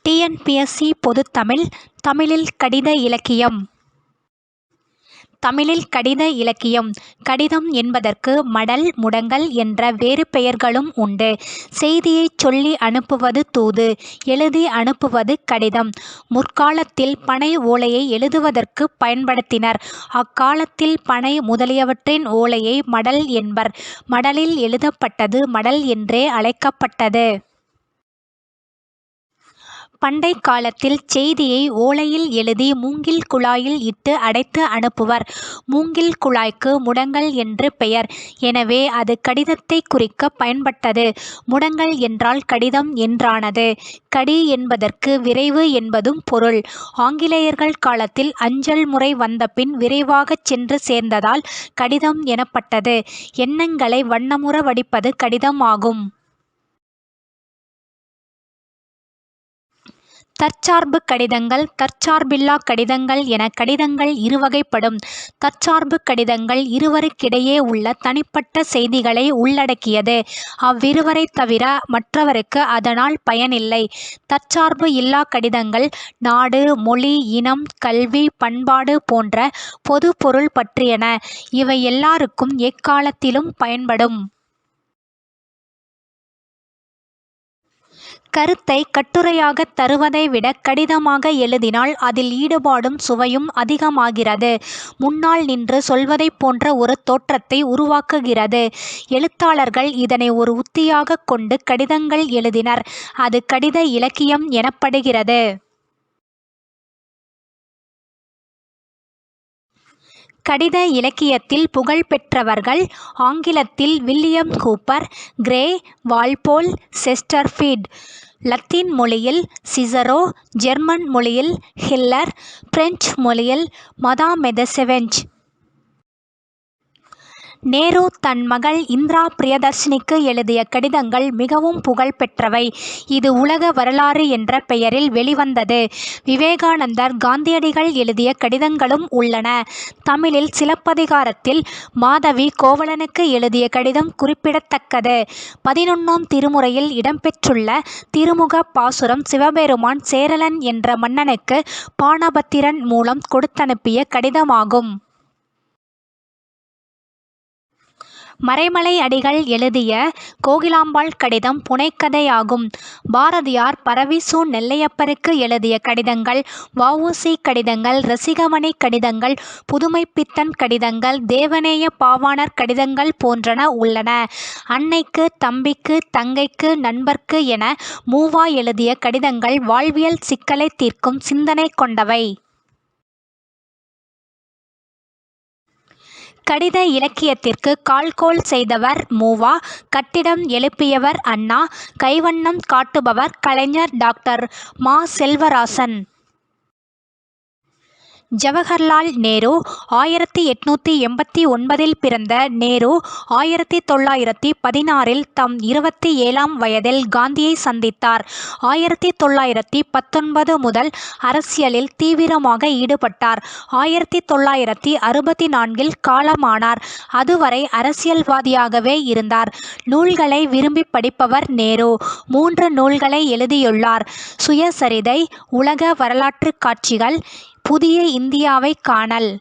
TNPSC பொதுத்தமிழ் தமிழில் கடித இலக்கியம். தமிழில் கடித இலக்கியம். கடிதம் என்பதற்கு மடல், முடங்கல் என்ற வேறு பெயர்களும் உண்டு. செய்தியைச் சொல்லி அனுப்புவது தூது, எழுதி அனுப்புவது கடிதம். முற்காலத்தில் பனை ஓலையை எழுதுவதற்கு பயன்படுத்தினர். அக்காலத்தில் பனை முதலியவற்றின் ஓலையை மடல் என்பர். மடலில் எழுதப்பட்டது மடல் என்றே அழைக்கப்பட்டது. பண்டை காலத்தில் செய்தியை ஓலையில் எழுதி மூங்கில் குழாயில் இட்டு அடைத்து அனுப்புவர். மூங்கில் குழாய்க்கு முடங்கல் என்று பெயர். எனவே அது கடிதத்தை குறிக்க பயன்பட்டது. முடங்கல் என்றால் கடிதம் என்றானது. கடி என்பதற்கு விரைவு என்பதும் பொருள். ஆங்கிலேயர்கள் காலத்தில் அஞ்சல் முறை வந்தபின் விரைவாகச் சென்று சேர்ந்ததால் கடிதம் எனப்பட்டது. எண்ணங்களை வண்ணமுற வடிப்பது கடிதம் ஆகும். தற்சார்பு கடிதங்கள், தற்சார்பில்லா கடிதங்கள் என கடிதங்கள் இருவகைப்படும். தற்சார்பு கடிதங்கள் இருவருக்கிடையே உள்ள தனிப்பட்ட செய்திகளை உள்ளடக்கியது. அவ்விருவரை தவிர மற்றவருக்கு அதனால் பயனில்லை. தற்சார்பு இல்லா கடிதங்கள் நாடு, மொழி, இனம், கல்வி, பண்பாடு போன்ற பொது பொருள் பற்றியன. இவை எல்லாருக்கும் எக்காலத்திலும் பயன்படும். கருத்தை கட்டுரையாகத் தருவதை விட கடிதமாக எழுதினால் அதில் ஈடுபாடும் சுவையும் அதிகமாகிறது. முன்னால் நின்று சொல்வதைப் போன்ற ஒரு தோற்றத்தை உருவாக்குகிறது. எழுத்தாளர்கள் இதனை ஒரு உத்தியாகக் கொண்டு கடிதங்கள் எழுதினர். அது கடித இலக்கியம் எனப்படுகிறது. கடித இலக்கியத்தில் புகழ் பெற்றவர்கள் ஆங்கிலத்தில் William Cowper, Gray, Walpole, Chesterfield, Latin மொழியில் சிசரோ, ஜெர்மன் மொழியில் ஹில்லர், பிரெஞ்சு மொழியில் மதாம் மெதசெவென்ச். நேரு தன் மகள் இந்திரா பிரியதர்ஷினிக்கு எழுதிய கடிதங்கள் மிகவும் புகழ் பெற்றவை. இது உலக வரலாறு என்ற பெயரில் வெளிவந்தது. விவேகானந்தர், காந்தியடிகள் எழுதிய கடிதங்களும் உள்ளன. தமிழில் சிலப்பதிகாரத்தில் மாதவி கோவலனுக்கு எழுதிய கடிதம் குறிப்பிடத்தக்கது. 11ஆம் திருமுறையில் இடம்பெற்றுள்ள திருமுக பாசுரம் சிவபெருமான் சேரலன் என்ற மன்னனுக்கு பாணபத்திரன் மூலம் கொடுத்தனுப்பிய கடிதமாகும். மறைமலை அடிகள் எழுதிய கோகிலாம்பாள் கடிதம் புனைக்கதையாகும். பாரதியார் பரவிசு நெல்லையப்பருக்கு எழுதிய கடிதங்கள், வ.உ.சி. கடிதங்கள், ரசிகமணி கடிதங்கள், புதுமைப்பித்தன் கடிதங்கள், தேவநேய பாவாணர் கடிதங்கள் போன்றன உள்ளன. அன்னைக்கு, தம்பிக்கு, தங்கைக்கு, நண்பர்க்கு என மூவா எழுதிய கடிதங்கள் வாழ்வியல் சிக்கலை தீர்க்கும் சிந்தனை கொண்டவை. கடித இலக்கியத்திற்கு கால்கோள் செய்தவர் மூவா, கட்டிடம் எழுப்பியவர் அண்ணா, கைவண்ணம் காட்டுபவர் கலைஞர் டாக்டர் மா. செல்வராசன். ஜவஹர்லால் நேரு 1889 பிறந்த நேரு 1916 தம் 27ஆம் வயதில் காந்தியை சந்தித்தார். 1919 முதல் அரசியலில் தீவிரமாக ஈடுபட்டார். 1964 காலமானார். அதுவரை அரசியல்வாதியாகவே இருந்தார். நூல்களை விரும்பி படிப்பவர் நேரு. 3 நூல்களை எழுதியுள்ளார். சுயசரிதை, உலக வரலாற்று காட்சிகள், புதிய இந்தியாவை காணல்.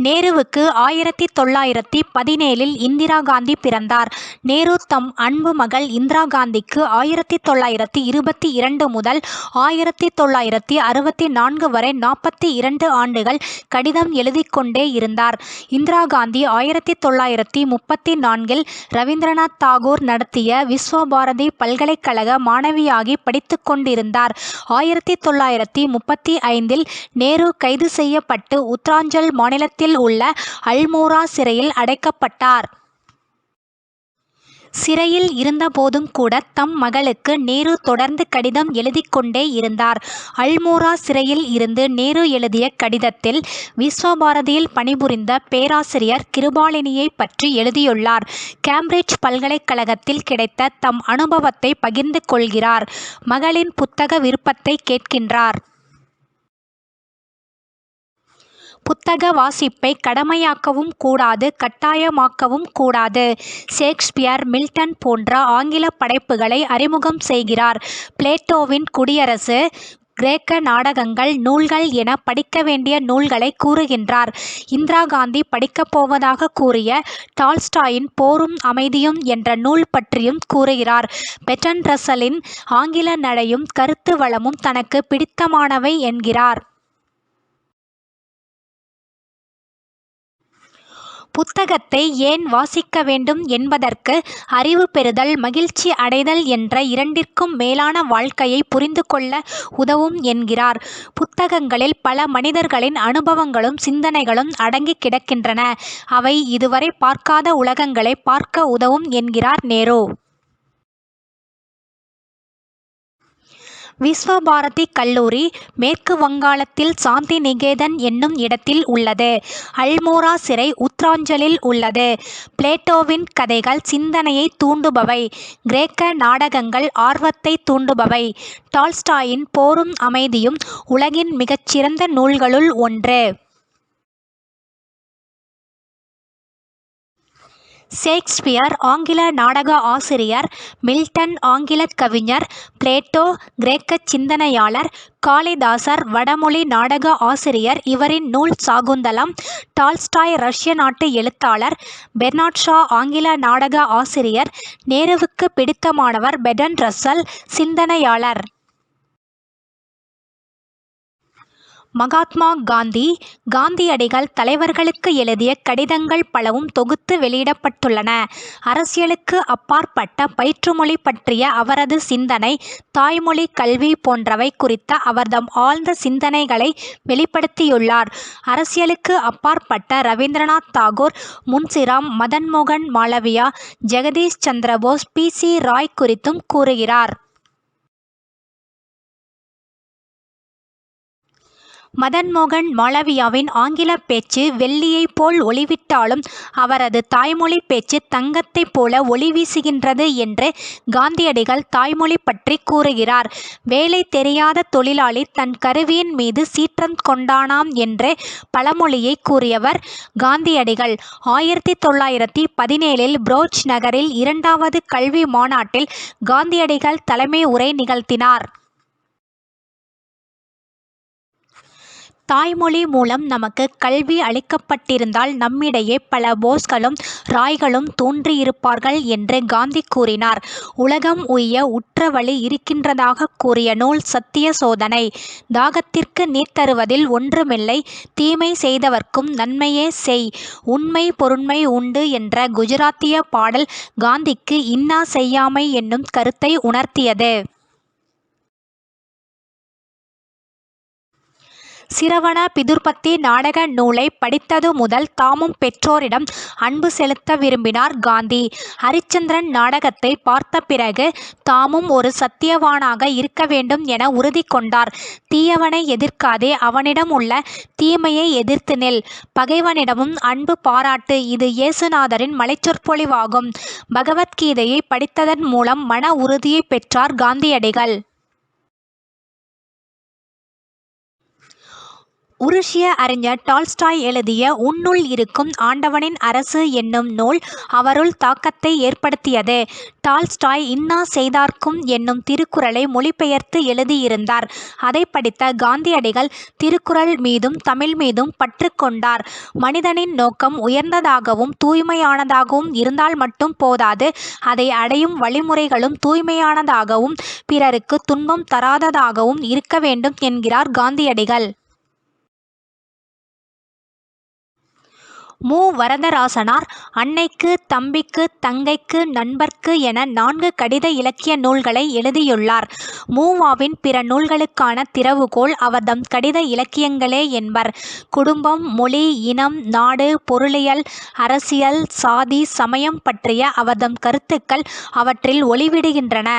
நேருவுக்கு 1917 இந்திரா காந்தி பிறந்தார். நேரு தம் அன்பு மகள் இந்திரா காந்திக்கு 1922 முதல் 1964 வரை 42 ஆண்டுகள் கடிதம் எழுதிக்கொண்டே இருந்தார். இந்திரா காந்தி 1934 ரவீந்திரநாத் தாகூர் நடத்திய விஸ்வபாரதி பல்கலைக்கழக மாணவியாகி படித்துக் கொண்டிருந்தார். 1935 நேரு கைது செய்யப்பட்டு உத்தராஞ்சல் மாநிலத்தில் உள்ள அல்மோரா சிறையில் அடைக்கப்பட்டார். சிறையில் இருந்தபோதும் கூட தம் மகளுக்கு நேரு தொடர்ந்து கடிதம் எழுதிக்கொண்டே இருந்தார். அல்மோரா சிறையில் இருந்து நேரு எழுதிய கடிதத்தில் விஸ்வபாரதியில் பணிபுரிந்த பேராசிரியர் கிருபாலினியை பற்றி எழுதியுள்ளார். கேம்பிரிட்ஜ் பல்கலைக்கழகத்தில் கிடைத்த தம் அனுபவத்தை பகிர்ந்து கொள்கிறார். மகளின் புத்தக விருப்பத்தை கேட்கின்றார். புத்தக வாசிப்பை கடமையாக்கவும் கூடாது, கட்டாயமாக்கவும் கூடாது. ஷேக்ஸ்பியர், மில்டன் போன்ற ஆங்கில படைப்புகளை அறிமுகம் செய்கிறார். பிளேட்டோவின் குடியரசு, கிரேக்க நாடகங்கள் நூல்கள் என படிக்க வேண்டிய நூல்களை கூறுகின்றார். இந்திரா காந்தி படிக்கப் போவதாக கூறிய டால்ஸ்டாயின் போரும் அமைதியும் என்ற நூல் பற்றியும் கூறுகிறார். பெர்ட்ராண்ட் ரஸ்சலின் ஆங்கில நடையும் கருத்து வளமும் தனக்கு பிடித்தமானவை என்கிறார். புத்தகத்தை ஏன் வாசிக்க வேண்டும் என்பதற்கு அறிவு பெறுதல், மகிழ்ச்சி அடைதல் என்ற இரண்டிற்கும் மேலான வாழ்க்கையை புரிந்து கொள்ள உதவும் என்கிறார். புத்தகங்களில் பல மனிதர்களின் அனுபவங்களும் சிந்தனைகளும் அடங்கி கிடக்கின்றன. அவை இதுவரை பார்க்காத உலகங்களை பார்க்க உதவும் என்கிறார் நேரு. விஸ்வபாரதி கல்லூரி மேற்கு வங்காளத்தில் சாந்தி நிகேதன் என்னும் இடத்தில் உள்ளது. அல்மோரா சிறை உத்தராஞ்சலில் உள்ளது. பிளேட்டோவின் கதைகள் சிந்தனையை தூண்டுபவை. கிரேக்க நாடகங்கள் ஆர்வத்தை தூண்டுபவை. டால்ஸ்டாயின் போரும் அமைதியும் உலகின் மிகச்சிறந்த நூல்களுள் ஒன்று. ஷேக்ஸ்பியர் ஆங்கில நாடக ஆசிரியர், மில்டன் ஆங்கிலக் கவிஞர், பிளேட்டோ கிரேக்க சிந்தனையாளர், காளிதாசர் வடமொழி நாடக ஆசிரியர். இவரின் நூல் சாகுந்தலம். டால்ஸ்டாய் ரஷ்ய நாட்டு எழுத்தாளர். பெர்னார்ட் ஷா ஆங்கில நாடக ஆசிரியர். நேருவுக்கு பிடித்தமானவர் பெர்ட்ராண்ட் ரஸ்சல், சிந்தனையாளர். மகாத்மா காந்தி. காந்தியடிகள் தலைவர்களுக்கு எழுதிய கடிதங்கள் பலவும் தொகுத்து வெளியிடப்பட்டுள்ளன. அரசியலுக்கு அப்பாற்பட்ட பயிற்றுமொழி பற்றிய அவரது சிந்தனை, தாய்மொழி கல்வி போன்றவை குறித்த அவர்தம் ஆழ்ந்த சிந்தனைகளை வெளிப்படுத்தியுள்ளார். அரசியலுக்கு அப்பாற்பட்ட ரவீந்திரநாத் தாகூர், முன்ஷிராம், மதன் மோகன் மாளவியா, ஜெகதீஷ் சந்திரபோஸ், பி.சி. ராய் குறித்தும் கூறுகிறார். மதன் மோகன் மாளவியாவின் ஆங்கில பேச்சு வெள்ளியைப் போல் ஒளிவிட்டாலும் அவரது தாய்மொழி பேச்சு தங்கத்தைப் போல ஒளி வீசுகின்றது என்று காந்தியடிகள் தாய்மொழி பற்றி கூறுகிறார். வேலை தெரியாத தொழிலாளி தன் கருவியின் மீது சீற்றம் கொண்டானாம் என்று பழமொழியை கூறியவர் காந்தியடிகள். 1917 புரோச் நகரில் 2வது கல்வி மாநாட்டில் காந்தியடிகள் தலைமை உரை நிகழ்த்தினார். தாய்மொழி மூலம் நமக்கு கல்வி அளிக்கப்பட்டிருந்தால் நம்மிடையே பல போஸ்களும் ராய்களும் தோன்றியிருப்பார்கள் என்று காந்தி கூறினார். உலகம் உய்ய உற்ற வழி இருக்கின்றதாக கூறிய நூல் சத்திய சோதனை. தாகத்திற்கு நீர் தருவதில் ஒன்றுமில்லை, தீமை செய்தவர்க்கும் நன்மையே செய், உண்மை பொருண்மை உண்டு என்ற குஜராத்திய பாடல் காந்திக்கு இன்னா செய்யாமை என்னும் கருத்தை உணர்த்தியது. சிரவண பிதுர்பத்தி நாடக நூலை படித்தது முதல் தாமும் பெற்றோரிடம் அன்பு செலுத்த விரும்பினார் காந்தி. ஹரிச்சந்திரன் நாடகத்தை பார்த்த பிறகு தாமும் ஒரு சத்தியவானாக இருக்க வேண்டும் என உறுதி கொண்டார். தீயவனை எதிர்க்காதே, அவனிடம் உள்ள தீமையை எதிர்த்து நில், பகைவனிடமும் அன்பு பாராட்டு. இது இயேசுநாதரின் மலைச்சொற்பொழிவாகும். பகவத்கீதையை படித்ததன் மூலம் மன உறுதியை பெற்றார் காந்தியடிகள். உருசிய அறிஞர் டால்ஸ்டாய் எழுதிய உன்னுள் இருக்கும் ஆண்டவனின் அரசு என்னும் நூல் அவருள் தாக்கத்தை ஏற்படுத்தியது. டால்ஸ்டாய் இன்னா செய்தார்க்கும் என்னும் திருக்குறளை மொழிபெயர்த்து எழுதியிருந்தார். அதை படித்த காந்தியடிகள் திருக்குறள் மீதும் தமிழ் மீதும் பற்று கொண்டார். மனிதனின் நோக்கம் உயர்ந்ததாகவும் தூய்மையானதாகவும் இருந்தால் மட்டும் போதாது, அதை அடையும் வழிமுறைகளும் தூய்மையானதாகவும் பிறருக்கு துன்பம் தராததாகவும் இருக்க வேண்டும் என்கிறார் காந்தியடிகள். மு. வரதராசனார் அன்னைக்கு, தம்பிக்கு, தங்கைக்கு, நண்பர்க்கு என 4 கடித இலக்கிய நூல்களை எழுதியுள்ளார். மூவாவின் பிற நூல்களுக்கான திறவுகோல் அவர்தம் கடித இலக்கியங்களே என்பர். குடும்பம், மொழி, இனம், நாடு, பொருளியல், அரசியல், சாதி, சமயம் பற்றிய அவர்தம் கருத்துக்கள் அவற்றில் ஒளிவிடுகின்றன.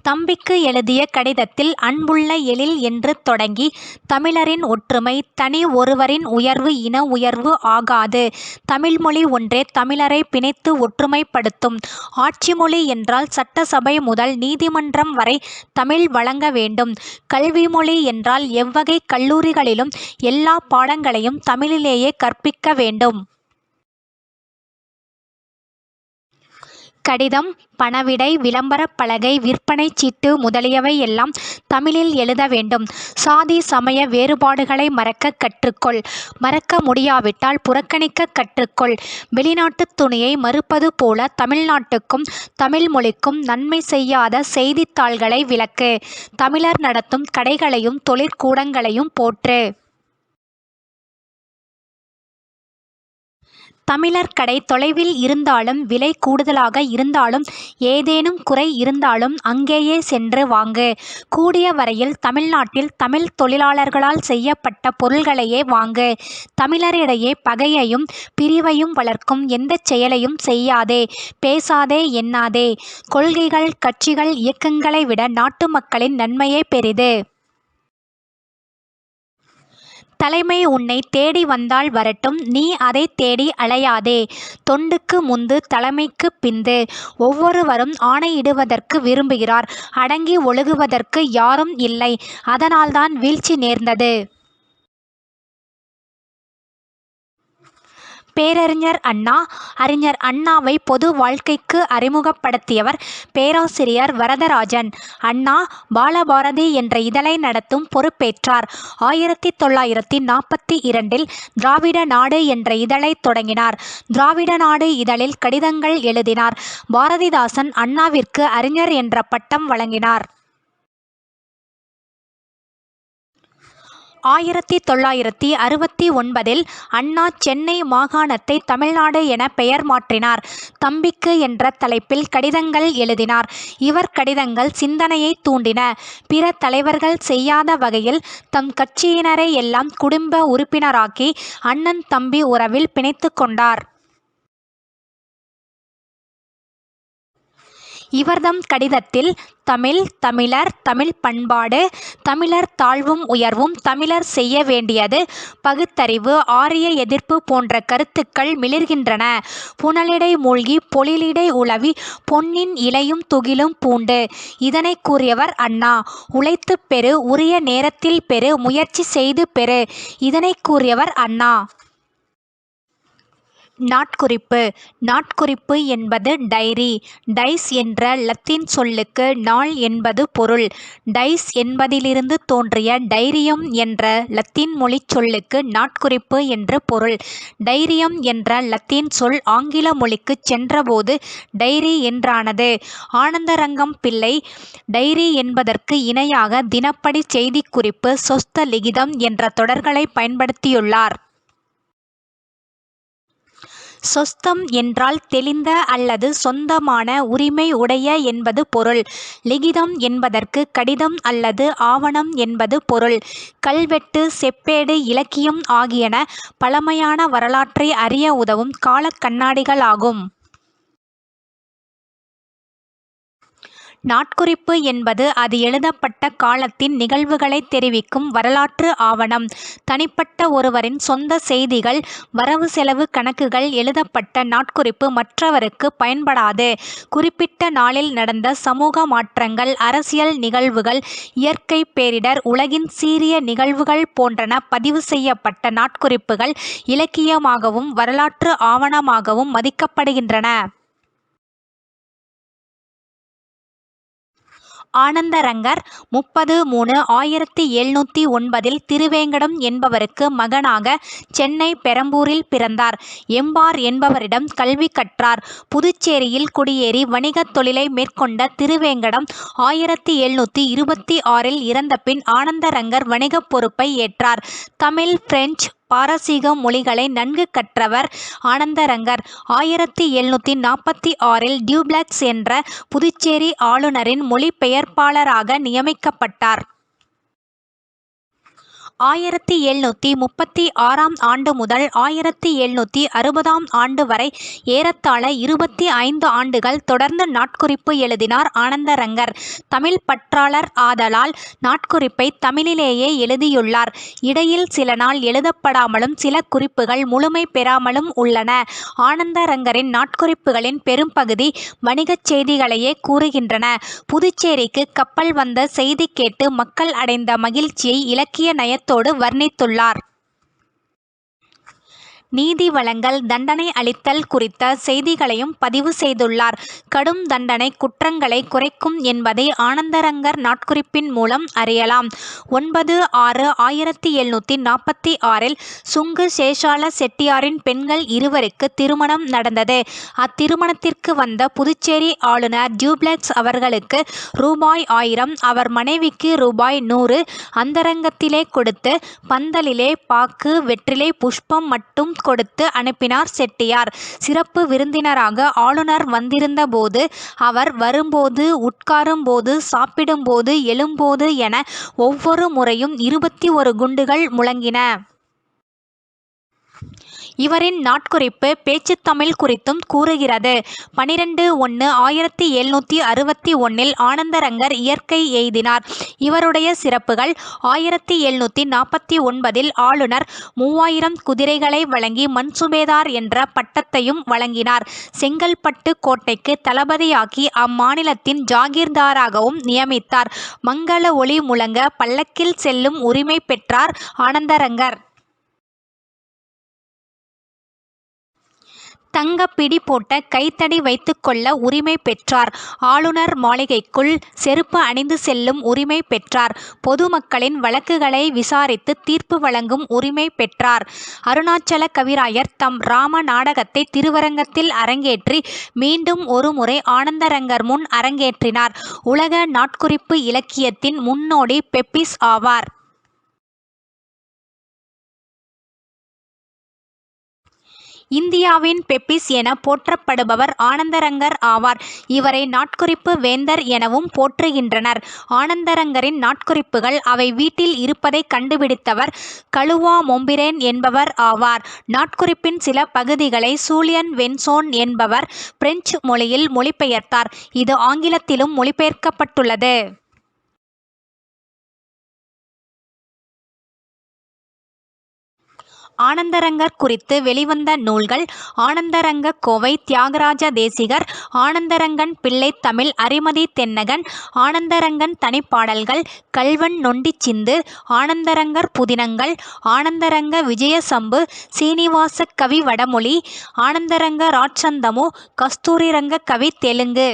தம்பிக்கு எழுதிய கடிதத்தில் அன்புள்ள எழில் என்று தொடங்கி, தமிழரின் ஒற்றுமை தனி ஒருவரின் உயர்வு இன உயர்வு ஆகாது. தமிழ்மொழி ஒன்றே தமிழரை பிணைத்து ஒற்றுமைப்படுத்தும். ஆட்சி மொழி என்றால் சட்டசபை முதல் நீதிமன்றம் வரை தமிழ் வழங்க வேண்டும். கல்வி மொழி என்றால் எவ்வகை கல்லூரிகளிலும் எல்லா பாடங்களையும் தமிழிலேயே கற்பிக்க வேண்டும். கடிதம், பணவிடை, விளம்பரப் பலகை, விற்பனைச் சீட்டு முதலியவை எல்லாம் தமிழில் எழுத வேண்டும். சாதி சமய வேறுபாடுகளை மறக்க கற்றுக்கொள். மறக்க முடியாவிட்டால் புறக்கணிக்க கற்றுக்கொள். வெளிநாட்டுத் துணியை மறுப்பது போல தமிழ்நாட்டுக்கும் தமிழ் மொழிக்கும் நன்மை செய்யாத செய்தித்தாள்களை விலக்கு. தமிழர் நடத்தும் கடைகளையும் தொழிற்கூடங்களையும் போற்று. தமிழர் கடை தொலைவில் இருந்தாலும் விலை கூடுதலாக இருந்தாலும் ஏதேனும் குறை இருந்தாலும் அங்கேயே சென்று வாங்கு. கூடிய வரையில் தமிழ்நாட்டில் தமிழ் தொழிலாளர்களால் செய்யப்பட்ட பொருள்களையே வாங்கு. தமிழரிடையே பகையையும் பிரிவையும் வளர்க்கும் எந்தச் செயலையும் செய்யாதே, பேசாதே, எண்ணாதே. கொள்கைகள், கட்சிகள், இயக்கங்களை விட நாட்டு மக்களின் நன்மையே பெரிது. தலைமை உன்னை தேடி வந்தால் வரட்டும், நீ அதை தேடி அலையாதே. தொண்டுக்கு முந்து, தலைமைக்கு பிந்து. ஒவ்வொருவரும் ஆணையிடுவதற்கு விரும்புகிறார். அடங்கி ஒழுகுவதற்கு யாரும் இல்லை. அதனால்தான் வீழ்ச்சி நேர்ந்தது. பேரறிஞர் அண்ணா. அறிஞர் அண்ணாவை பொது வாழ்க்கைக்கு அறிமுகப்படுத்தியவர் பேராசிரியர் வரதராஜன். அண்ணா பாலபாரதி என்ற இதழை நடத்தும் பொறுப்பேற்றார். 1942 திராவிட நாடு என்ற இதழை தொடங்கினார். திராவிட நாடு இதழில் கடிதங்கள் எழுதினார். பாரதிதாசன் அண்ணாவிற்கு அறிஞர் என்ற பட்டம் வழங்கினார். 1969 அண்ணா சென்னை மாகாணத்தை தமிழ்நாடு என பெயர் மாற்றினார். தம்பிக்கு என்ற தலைப்பில் கடிதங்கள் எழுதினார். இவர் கடிதங்கள் சிந்தனையை தூண்டின. பிற தலைவர்கள் செய்யாத வகையில் தம் கட்சியினரை எல்லாம் குடும்ப உறுப்பினராக்கி அண்ணன் தம்பி உறவில் பிணைத்து கொண்டார். இவர்தம் கடிதத்தில் தமிழ், தமிழர், தமிழ் பண்பாடு, தமிழர் தாழ்வும் உயர்வும், தமிழர் செய்ய வேண்டியது, பகுத்தறிவு, ஆரிய எதிர்ப்பு போன்ற கருத்துக்கள் மிளிர்கின்றன. புனலிடை மூழ்கி பொழிலிடை உலவி பொன்னின் இலையும் துகிலும் பூண்டு. இதனை கூறியவர் அண்ணா. உழைத்துப் பெறு, உரிய நேரத்தில் பெறு, முயற்சி செய்து பெறு. இதனை கூறியவர் அண்ணா. நாட்குறிப்பு. நாட்குறிப்பு என்பது டைரி. டைஸ் என்ற லத்தீன் சொல்லுக்கு நாள் என்பது பொருள். டைஸ் என்பதிலிருந்து தோன்றிய டைரியம் என்ற லத்தீன் மொழிச் சொல்லுக்கு நாட்குறிப்பு என்று பொருள். டைரியம் என்ற லத்தீன் சொல் ஆங்கில மொழிக்குச் சென்றபோது டைரி என்றானது. ஆனந்தரங்கம் பிள்ளை டைரி என்பதற்கு இணையாக தினப்படி, செய்திக்குறிப்பு, சொஸ்த லிகிதம் என்ற தொடர்களை பயன்படுத்தியுள்ளார். சொஸ்தம் என்றால் தெளிந்த அல்லது சொந்தமான, உரிமை உடைய என்பது பொருள். லிகிதம் என்பதற்கு கடிதம் அல்லது ஆவணம் என்பது பொருள். கல்வெட்டு, செப்பேடு, இலக்கியம் ஆகியன பழமையான வரலாற்றை அறிய உதவும் காலக் கண்ணாடிகளாகும். நாட்குறிப்பு என்பது அது எழுதப்பட்ட காலத்தின் நிகழ்வுகளை தெரிவிக்கும் வரலாற்று ஆவணம். தனிப்பட்ட ஒருவரின் சொந்த செய்திகள், வரவு செலவு கணக்குகள் எழுதப்பட்ட நாட்குறிப்பு மற்றவருக்கு பயன்படாது. குறிப்பிட்ட நாளில் நடந்த சமூக மாற்றங்கள், அரசியல் நிகழ்வுகள், இயற்கை பேரிடர், உலகின் சீரிய நிகழ்வுகள் போன்றன பதிவு செய்யப்பட்ட நாட்குறிப்புகள் இலக்கியமாகவும் வரலாற்று ஆவணமாகவும் மதிக்கப்படுகின்றன. ஆனந்தரங்கர் 30/3/1709 திருவேங்கடம் என்பவருக்கு மகனாக சென்னை பெரம்பூரில் பிறந்தார். எம்பார் என்பவரிடம் கல்வி கற்றார். புதுச்சேரியில் குடியேறி வணிகத் தொழிலை மேற்கொண்ட திருவேங்கடம் 1726 இறந்தபின் ஆனந்தரங்கர் வணிகப் பொறுப்பை ஏற்றார். தமிழ், பிரெஞ்சு, பாரசீக மொழிகளை நன்கு கற்றவர் ஆனந்தரங்கர். 1746 டியூப்ளக்ஸ் என்ற புதுச்சேரி ஆளுநரின் மொழிபெயர்ப்பாளராக நியமிக்கப்பட்டார். 1736ஆம் ஆண்டு முதல் 1760ஆம் ஆண்டு வரை ஏறத்தாழ 25 ஆண்டுகள் தொடர்ந்து நாட்குறிப்பு எழுதினார் ஆனந்தரங்கர். தமிழ் பற்றாளர் ஆதலால் நாட்குறிப்பை தமிழிலேயே எழுதியுள்ளார். இடையில் சில நாள் எழுதப்படாமலும் சில குறிப்புகள் முழுமை பெறாமலும் உள்ளன. ஆனந்தரங்கரின் நாட்குறிப்புகளின் பெரும்பகுதி வணிகச் செய்திகளையே கூறுகின்றன. புதுச்சேரிக்கு கப்பல் வந்த செய்தி கேட்டு மக்கள் அடைந்த மகிழ்ச்சியை இலக்கிய நயத்தோடு வர்ணித்துள்ளார். நீதி வழங்கல், தண்டனை அளித்தல் குறித்த செய்திகளையும் பதிவு செய்துள்ளார். கடும் தண்டனை குற்றங்களை குறைக்கும் என்பதை ஆனந்தரங்கர் நாட்குறிப்பின் மூலம் அறியலாம். 9/6/1746 சுங்கு சேஷால செட்டியாரின் பெண்கள் இருவருக்கு திருமணம் நடந்தது. அத்திருமணத்திற்கு வந்த புதுச்சேரி ஆளுநர் டியூப்ளெக்ஸ் அவர்களுக்கு ரூபாய் 1000, அவர் மனைவிக்கு ரூபாய் 100 அந்தரங்கத்திலே கொடுத்து பந்தலிலே பாக்கு, வெற்றிலை, புஷ்பம் மட்டும் கொடுத்து அனுப்பினார் செட்டியார். சிறப்பு விருந்தினராக ஆளுநர் வந்திருந்த போது, அவர் வரும்போது, உட்காரும்போது, சாப்பிடும்போது, எழும்போது என ஒவ்வொரு முறையும் 21 குண்டுகள் முழங்கின. இவரின் நாட்குறிப்பு பேச்சுத்தமிழ் குறித்தும் கூறுகிறது. 12/1/1761 ஆனந்தரங்கர் இயற்கை எய்தினார். இவருடைய சிறப்புகள்: 1749 ஆளுநர் 3000 குதிரைகளை வழங்கி மன்சுபேதார் என்ற பட்டத்தையும் வழங்கினார். செங்கல்பட்டு கோட்டைக்கு தளபதியாக்கி அம்மாநிலத்தின் ஜாகீர்தாராகவும் நியமித்தார். மங்கள ஒலி முழங்க பல்லக்கில் செல்லும் உரிமை பெற்றார் ஆனந்தரங்கர். தங்க பிடி போட்ட கைத்தடி வைத்துக்கொள்ள உரிமை பெற்றார். ஆளுநர் மாளிகைக்குள் செருப்பு அணிந்து செல்லும் உரிமை பெற்றார். பொதுமக்களின் வழக்குகளை விசாரித்து தீர்ப்பு வழங்கும் உரிமை பெற்றார். அருணாச்சல கவிராயர் தம் ராம நாடகத்தை திருவரங்கத்தில் அரங்கேற்றி மீண்டும் ஒருமுறை ஆனந்தரங்கர் முன் அரங்கேற்றினார். உலக நாட்குறிப்பு இலக்கியத்தின் முன்னோடி பெப்பிஸ் ஆவார். இந்தியாவின் பெப்பிஸ் என போற்றப்படுபவர் ஆனந்தரங்கர் ஆவார். இவரை நாட்குறிப்பு வேந்தர் எனவும் போற்றுகின்றனர். ஆனந்தரங்கரின் நாட்குறிப்புகள் அவை வீட்டில் இருப்பதை கண்டுபிடித்தவர் கலுவா மொம்பிரேன் என்பவர் ஆவார். நாட்குறிப்பின் சில பகுதிகளை சூலியன் வென்சோன் என்பவர் பிரெஞ்சு மொழியில் மொழிபெயர்த்தார். இது ஆங்கிலத்திலும் மொழிபெயர்க்கப்பட்டுள்ளது. ஆனந்தரங்கர் குறித்து வெளிவந்த நூல்கள்: ஆனந்தரங்க கோவை தியாகராஜ தேசிகர், ஆனந்தரங்கன் பிள்ளை தமிழ் அரிமதி தென்னகன், ஆனந்தரங்கன் தனிப்பாடல்கள், கள்வன் நொண்டிச்சிந்து, ஆனந்தரங்கர் புதினங்கள், ஆனந்தரங்க விஜயசம்பு, சீனிவாச கவி வடமொழி, ஆனந்தரங்க ராட்சந்தமு, கஸ்தூரிரங்க கவி தெலுங்கு.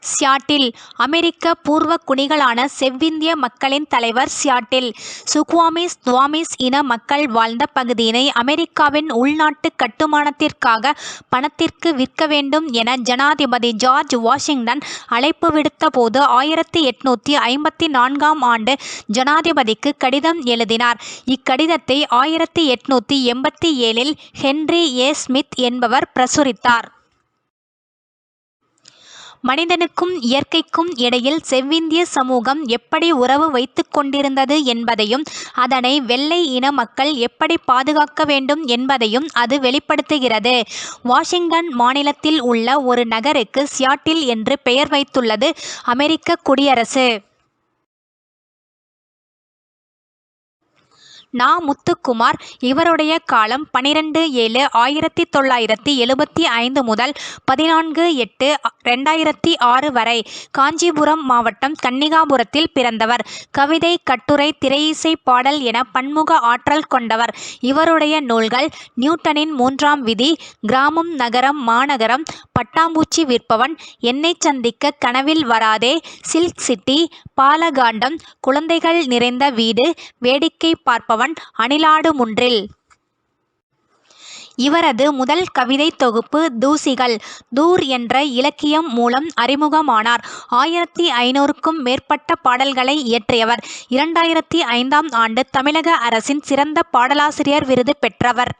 சியாட்டில் அமெரிக்க பூர்வ குடிகளான செவ்விந்திய மக்களின் தலைவர் சியாட்டில். சுக்வாமிஸ் துவாமிஸ் இன மக்கள் வாழ்ந்த பகுதியினை அமெரிக்காவின் உள்நாட்டு கட்டுமானத்திற்காக பணத்திற்கு விற்க வேண்டும் என ஜனாதிபதி ஜார்ஜ் வாஷிங்டன் அழைப்பு விடுத்த போது 1854ஆம் ஆண்டு ஜனாதிபதிக்கு கடிதம் எழுதினார். இக்கடிதத்தை 1887இல் ஹென்றி ஏ. ஸ்மித் என்பவர் பிரசுரித்தார். மனிதனுக்கும் இயற்கைக்கும் இடையில் செவ்விந்திய சமூகம் எப்படி உறவு வைத்து கொண்டிருந்தது என்பதையும் அதனை வெள்ளை இன மக்கள் எப்படி பாதுகாக்க வேண்டும் என்பதையும் அது வெளிப்படுத்துகிறது. வாஷிங்டன் மாநிலத்தில் உள்ள ஒரு நகருக்கு சியாட்டில் என்று பெயர் வைத்துள்ளது அமெரிக்க குடியரசு. நா. முத்துக்குமார். இவருடைய காலம் 12/7/1975 முதல் 14/8/2006 வரை. காஞ்சிபுரம் மாவட்டம் கன்னிகாபுரத்தில் பிறந்தவர். கவிதை, கட்டுரை, திரையிசை, பாடல் என பன்முக ஆற்றல் கொண்டவர். இவருடைய நூல்கள்: நியூட்டனின் 3ஆம் விதி, கிராமம் நகரம் மாநகரம், பட்டாம்பூச்சி விற்பவன், என்னை சந்திக்க கனவில் வராதே, சில்க் சிட்டி, பாலகாண்டம், குழந்தைகள் நிறைந்த வீடு, வேடிக்கை பார்ப்பவன், அணிலாடு முன்றில். இவரது முதல் கவிதை தொகுப்பு தூசிகள். தூர் என்ற இலக்கியம் மூலம் அறிமுகமானார். 1500க்கும் மேற்பட்ட பாடல்களை இயற்றியவர். 2005ஆம் ஆண்டு தமிழக அரசின் சிறந்த பாடலாசிரியர் விருது பெற்றவர்.